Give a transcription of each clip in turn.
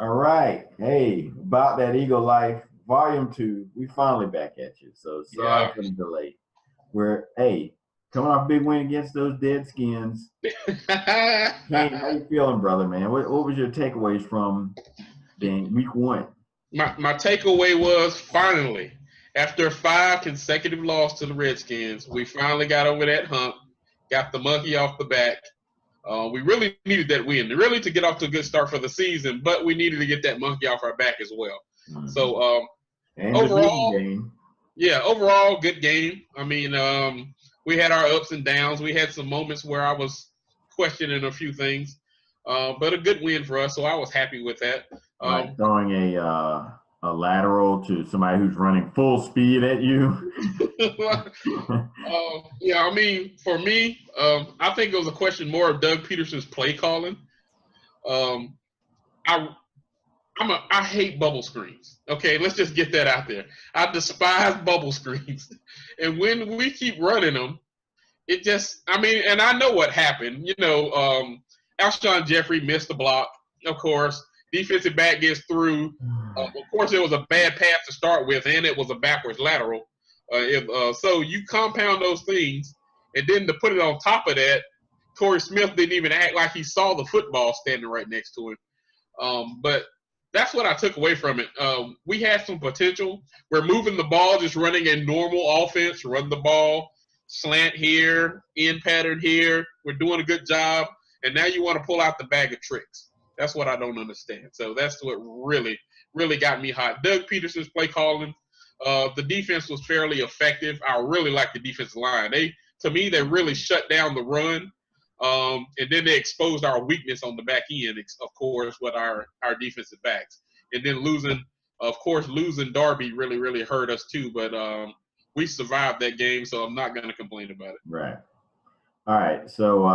All right. Hey, about that Eagle Life, Volume 2, we finally back at you. So sorry Yeah. for the delay. We're, hey, coming off a big win against those Dead Skins. Kane, how you feeling, brother, man? What was your takeaways from week 1? my takeaway was finally, after 5 consecutive losses to the Redskins, we finally got over that hump, got the monkey off the back. We really needed that win, really to get off to a good start for the season, but we needed to get that monkey off our back as well. Mm-hmm. So and overall, game. Yeah, overall good game. I mean, we had our ups and downs. We had some moments where I was questioning a few things, but a good win for us. So I was happy with that. Like throwing a lateral to somebody who's running full speed at you. Yeah, I mean, for me, I think it was a question more of Doug Peterson's play calling. Um, I I hate bubble screens. Okay, let's just get that out there. I despise bubble screens, and when we keep running them, it just, I mean, and I know what happened. Alshon Jeffrey missed the block, of course. Defensive back gets through. Of course, it was a bad pass to start with, and it was a backwards lateral. So you compound those things, and then to put it on top of that, Torrey Smith didn't even act like he saw the football standing right next to him. But that's what I took away from it. We had some potential. We're moving the ball, just running a normal offense, run the ball, slant here, in pattern here. We're doing a good job. And now you want to pull out the bag of tricks. That's what I don't understand. So that's what really, really got me hot. Doug Peterson's play calling. The defense was fairly effective. I really like the defensive line. To me, they really shut down the run. And then they exposed our weakness on the back end, of course, with our defensive backs. And then losing Darby really, really hurt us too. But we survived that game, so I'm not going to complain about it. Right. All right. So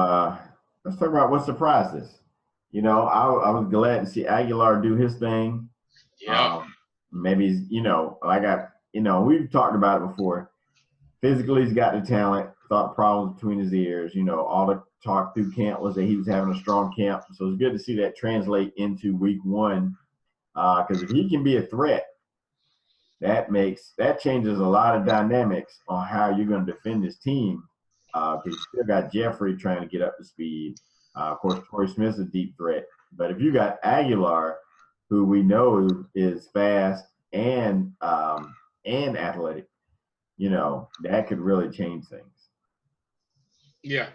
let's talk about what surprised us. I was glad to see Aguilar do his thing. Yeah. Maybe, we've talked about it before. Physically, he's got the talent, thought problems between his ears. All the talk through camp was that he was having a strong camp. So it's good to see that translate into week 1. Because if he can be a threat, that changes a lot of dynamics on how you're going to defend this team. Because you still got Jeffrey trying to get up to speed. Of course, Torrey Smith's a deep threat. But if you got Aguilar, who we know is fast and athletic, that could really change things. Yeah.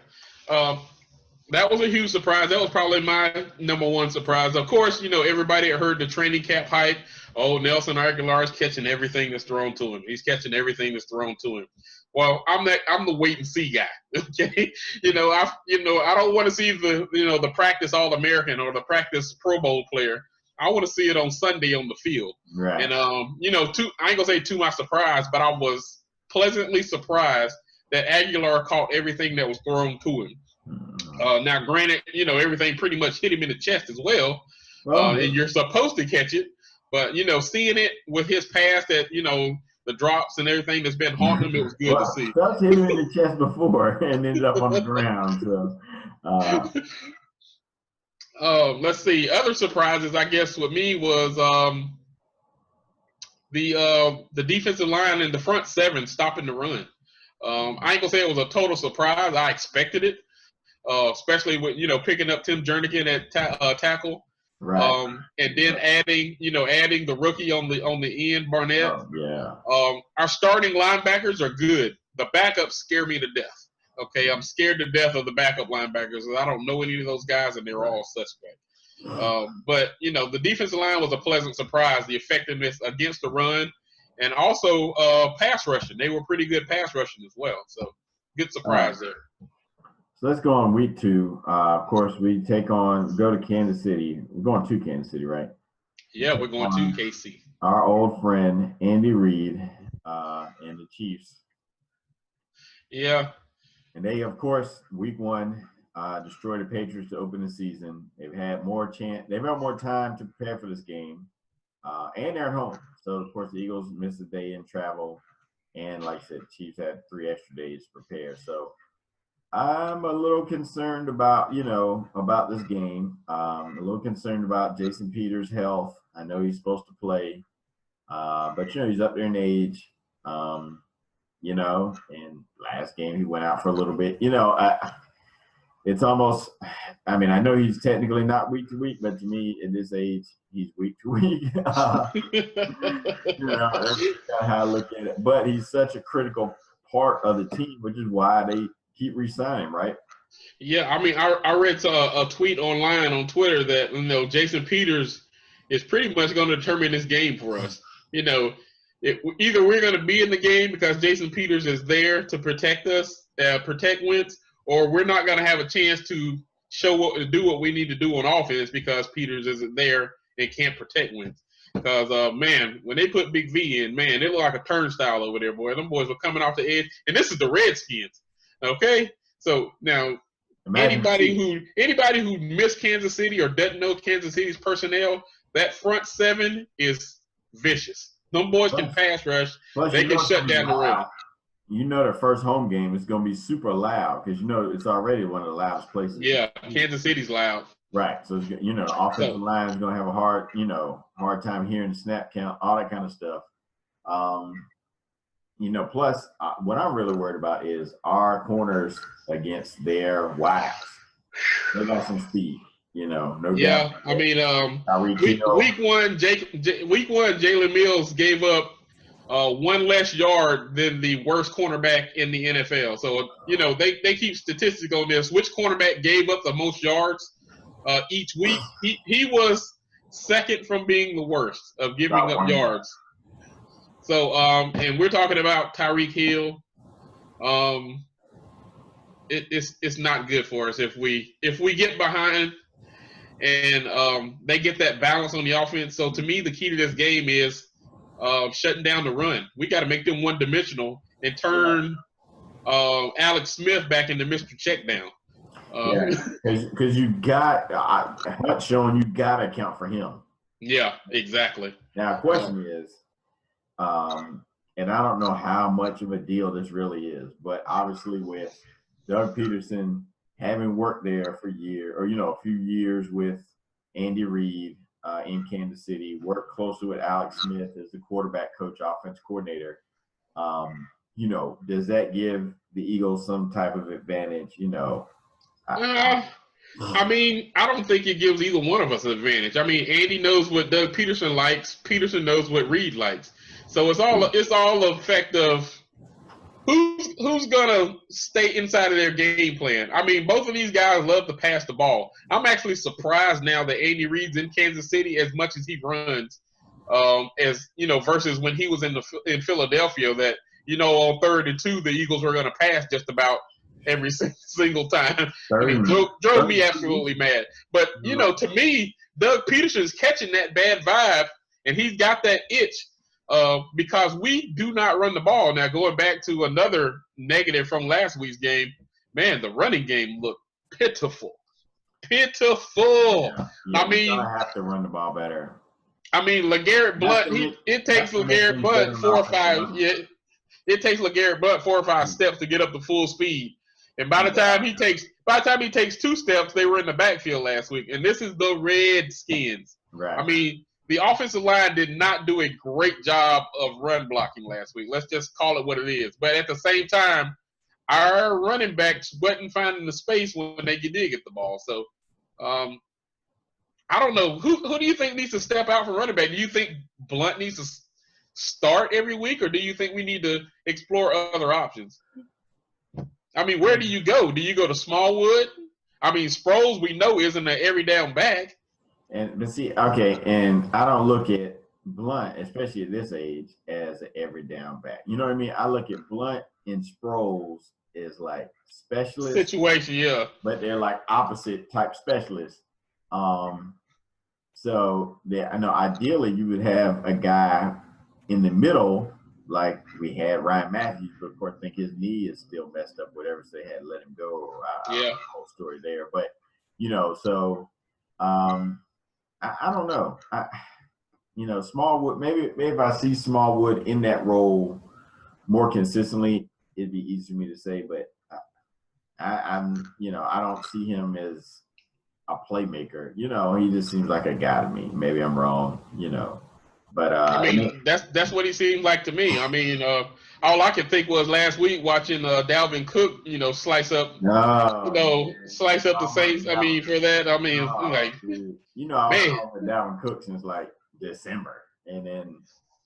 That was a huge surprise. That was probably my number one surprise. Of course, everybody heard the training camp hype. Oh, Nelson Aguilar is catching everything that's thrown to him. He's catching everything that's thrown to him. Well, I'm the wait and see guy. Okay, I don't want to see the practice All-American or the practice Pro Bowl player. I want to see it on Sunday on the field. Right. And I ain't gonna say to my surprise, but I was pleasantly surprised that Aguilar caught everything that was thrown to him. Now, granted, everything pretty much hit him in the chest as well, and you're supposed to catch it. But, seeing it with his pass that, the drops and everything that's been haunting him, it was good to see. Stuff hit him in the chest before and ended up on the ground. So, let's see. Other surprises, I guess, with me was the defensive line and the front seven stopping the run. I ain't gonna say it was a total surprise. I expected it. Especially with picking up Tim Jernigan at tackle, right? And then adding the rookie on the end, Barnett. Oh, yeah. Our starting linebackers are good. The backups scare me to death. Okay, I'm scared to death of the backup linebackers. I don't know any of those guys, and they're all suspect. But the defensive line was a pleasant surprise. The effectiveness against the run, and also pass rushing. They were pretty good pass rushing as well. So good surprise there. So let's go on week 2. Of course, we go to Kansas City. We're going to Kansas City, right? Yeah, we're going to KC. Our old friend, Andy Reid, and the Chiefs. Yeah. And they, of course, week 1, destroyed the Patriots to open the season. They've had more time to prepare for this game. And they're at home. So, of course, the Eagles missed a day in travel. And like I said, Chiefs had 3 extra days to prepare. So, I'm a little concerned about, about this game. A little concerned about Jason Peters' health. I know he's supposed to play, but he's up there in age. And last game he went out for a little bit. It's almost. I mean, I know he's technically not week to week, but to me, at this age, he's week to week. That's kind of how I look at it. But he's such a critical part of the team, which is why they keep re-signing, right? Yeah, I mean, I read a tweet online on Twitter that Jason Peters is pretty much going to determine this game for us. Either we're going to be in the game because Jason Peters is there to protect us, protect Wentz, or we're not going to have a chance to do what we need to do on offense because Peters isn't there and can't protect Wentz. Because man, when they put Big V in, man, it looked like a turnstile over there, boy. Them boys were coming off the edge, and this is the Redskins, okay? So now. Anybody who missed Kansas City or doesn't know Kansas City's personnel, that front seven is vicious. Them boys can pass rush. They can shut down the run. Their first home game is going to be super loud because it's already one of the loudest places. Yeah, Kansas City's loud. Right. So the offensive line is going to have a hard time hearing the snap count, all that kind of stuff. Plus what I'm really worried about is our corners against their wides. They got some speed, no doubt. Yeah, I mean, week one, Jalen Mills gave up one less yard than the worst cornerback in the NFL. So, they keep statistics on this. Which cornerback gave up the most yards each week? He was second from being the worst of giving up yards. So, and we're talking about Tyreek Hill. It's not good for us if we get behind and they get that balance on the offense. So to me, the key to this game is shutting down the run. We got to make them one-dimensional and turn Alex Smith back into Mr. Checkdown. Because you got showing you got to account for him. Yeah, exactly. Now, the question is. And I don't know how much of a deal this really is, but obviously with Doug Peterson having worked there for a year or, a few years with Andy Reid in Kansas City, worked closely with Alex Smith as the quarterback coach, offense coordinator, does that give the Eagles some type of advantage, I mean, I don't think it gives either one of us an advantage. I mean, Andy knows what Doug Peterson likes. Peterson knows what Reid likes. So it's all a fact of who's gonna stay inside of their game plan. I mean, both of these guys love to pass the ball. I'm actually surprised now that Andy Reid's in Kansas City as much as he runs, versus when he was in Philadelphia. That on 3rd and 2, the Eagles were gonna pass just about every single time. And it drove me absolutely mad. But to me, Doug Peterson's catching that bad vibe, and he's got that itch. Because we do not run the ball. Now, going back to another negative from last week's game, man, the running game looked pitiful. Pitiful. Yeah, I mean, I have to run the ball better. I mean, LeGarrette Blount, it takes LeGarrette Blount 4 or 5. Yeah, it takes LeGarrette Blount 4 or 5 steps to get up to full speed. And by the time he takes 2 steps, they were in the backfield last week. And this is the Redskins. Right. I mean, the offensive line did not do a great job of run blocking last week. Let's just call it what it is. But at the same time, our running backs wasn't finding the space when they did get the ball. So, I don't know. Who do you think needs to step out for running back? Do you think Blount needs to start every week, or do you think we need to explore other options? I mean, where do you go? Do you go to Smallwood? I mean, Sproles we know isn't an every down back. And I don't look at Blount, especially at this age, as an every down back. You know what I mean? I look at Blount and Sproles as like specialists. Situation, yeah. But they're like opposite type specialists. So I know ideally you would have a guy in the middle, like we had Ryan Matthews, but of course I think his knee is still messed up, whatever, so they had to let him go. I don't know the whole story there. But I don't know. Smallwood, maybe if I see Smallwood in that role more consistently, it'd be easy for me to say. But I don't see him as a playmaker. He just seems like a guy to me. Maybe I'm wrong. But I mean, that's what he seemed like to me. I mean, all I could think was last week watching Dalvin Cook, slice up, no, slice up the Saints. I mean, for that, I mean, like, dude. I was man, calling for Dalvin Cook since like December, and then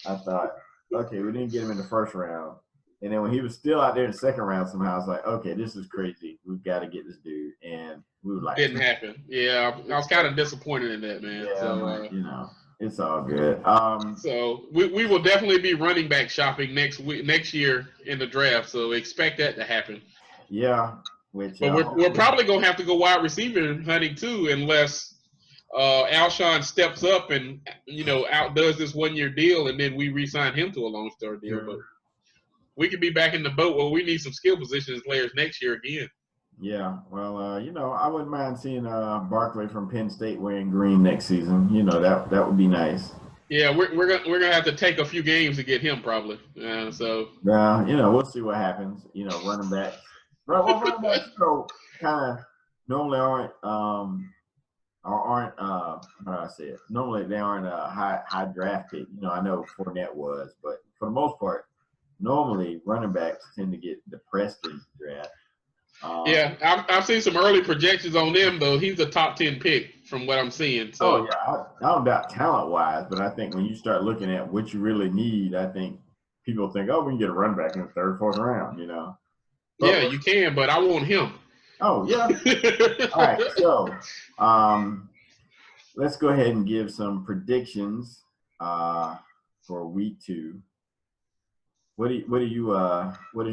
I thought, okay, we didn't get him in the first round, and then when he was still out there in the second round, somehow I was like, okay, this is crazy. We've got to get this dude, and we were like, didn't happen. Yeah, I was kind of disappointed in that, man. yeah, So, it's all good. So we will definitely be running back shopping next year in the draft. So expect that to happen. Yeah, which but we're probably gonna have to go wide receiver hunting too, unless Alshon steps up and outdoes this 1-year deal, and then we re-sign him to a long-term deal. Sure. But we could be back in the boat where we need some skill position players next year again. Yeah, well, I wouldn't mind seeing Barkley from Penn State wearing green next season. That would be nice. Yeah, we're gonna have to take a few games to get him probably. So yeah, we'll see what happens. Running backs. Running backs, kind of normally aren't how do I say it? Normally they aren't a high draft pick. I know Fournette was, but for the most part, normally running backs tend to get depressed in the draft. Yeah, I've seen some early projections on them though. He's a top 10 pick from what I'm seeing. So I don't doubt talent wise, but I think when you start looking at what you really need, I think people think, oh, we can get a running back in the third, fourth round. But, yeah, you can, but I want him. Oh yeah. All right, so let's go ahead and give some predictions for week 2. What is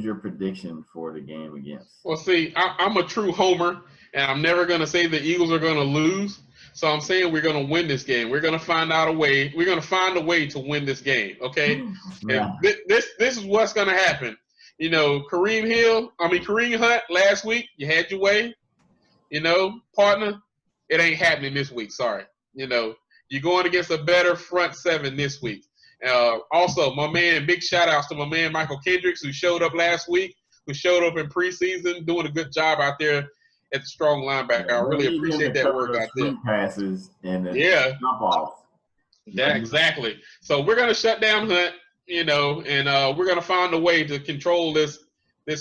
your prediction for the game against? Well, see, I'm a true homer, and I'm never going to say the Eagles are going to lose. So I'm saying we're going to win this game. We're going to find out a way. We're going to find a way to win this game. Okay. Yeah. And this is what's going to happen. Kareem Hunt last week, you had your way. Partner, it ain't happening this week. Sorry. You're going against a better front seven this week. Also, my man, big shout outs to my man Michael Kendricks, who showed up last week, who showed up in preseason, doing a good job out there at the strong linebacker. I really appreciate that work out there. Passes and jump off. Yeah, exactly. So we're gonna shut down Hunt, and we're gonna find a way to control this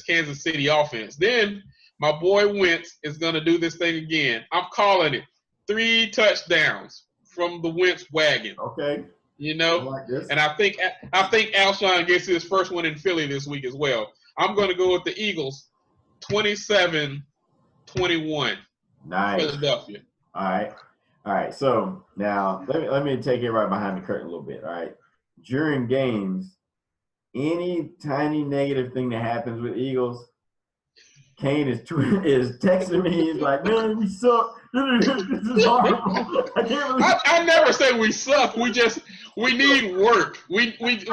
Kansas City offense. Then my boy Wentz is gonna do this thing again. I'm calling it 3 touchdowns from the Wentz wagon. Okay. I like this. And I think Alshon gets his first one in Philly this week as well. I'm going to go with the Eagles, 27-21. Nice. Philadelphia. All right. So now let me take it right behind the curtain a little bit. All right. During games, any tiny negative thing that happens with Eagles, Kane is texting me. He's like, "Man, we suck. This is horrible. I can't believe." I never say we suck. We need work. We need.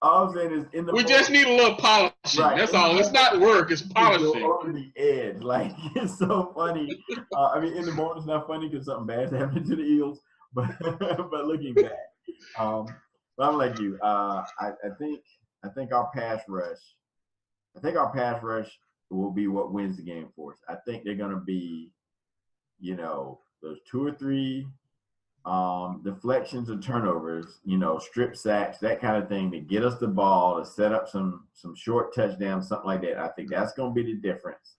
All I'm saying is in the. We just need a little polishing. Right. That's all. It's not work. It's polishing. Over the edge, like it's so funny. In the moment it's not funny because something bad's happening to the Eagles, but looking back, but I'm like you. I think our pass rush. I think our pass rush will be what wins the game for us. I think they're going to be, those 2 or 3 deflections and turnovers, strip sacks, that kind of thing to get us the ball, to set up some short touchdowns, something like that. I think that's going to be the difference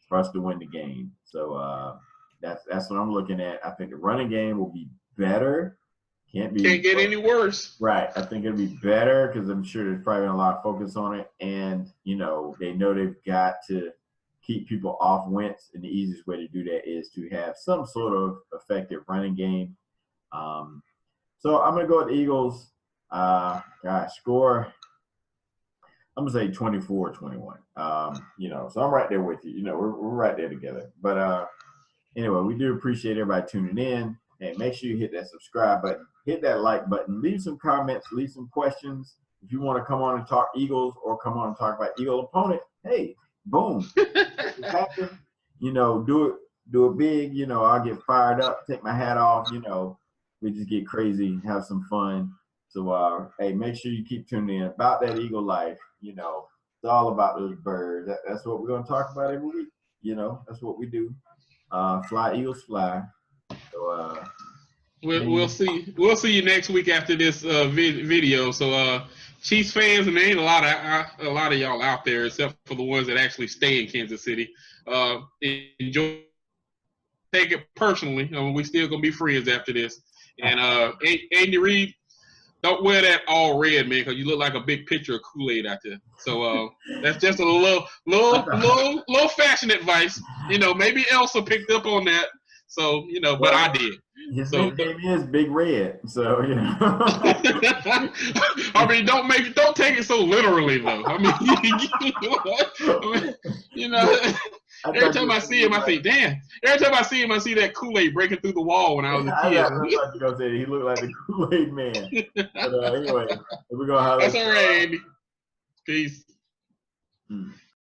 for us to win the game. So that's what I'm looking at. I think the running game will be better. Can't get any worse. Right. I think it'll be better because I'm sure there's probably been a lot of focus on it. And, they know they've got to keep people off Wentz. And the easiest way to do that is to have some sort of effective running game. So I'm going to go with the Eagles. Score. I'm going to say 24-21. So I'm right there with you. We're right there together. But anyway, we do appreciate everybody tuning in. Hey, make sure you hit that subscribe button, hit that like button, leave some comments, leave some questions. If you want to come on and talk Eagles or come on and talk about Eagle opponent, hey, boom. It happens. Do it big. I'll get fired up, take my hat off. We just get crazy, have some fun. So, hey, make sure you keep tuning in about that Eagle life. It's all about those birds. That's what we're gonna talk about every week. That's what we do. Fly Eagles fly. So We'll see. We'll see you next week after this video. So Chiefs fans, and there ain't a lot of y'all out there except for the ones that actually stay in Kansas City. Enjoy. Take it personally. We still gonna be friends after this. And Andy Reid, don't wear that all red, man, because you look like a big picture of Kool-Aid out there. So that's just a little fashion advice. Maybe Elsa picked up on that. So but I did. His nickname is Big Red. So I mean, don't take it so literally though. I mean, every time I see him, I think, damn. Every time I see him, I see that Kool-Aid breaking through the wall when I was a kid. I was gonna say he looked like the Kool-Aid man. But anyway, we're gonna. That's all right, Andy. Peace.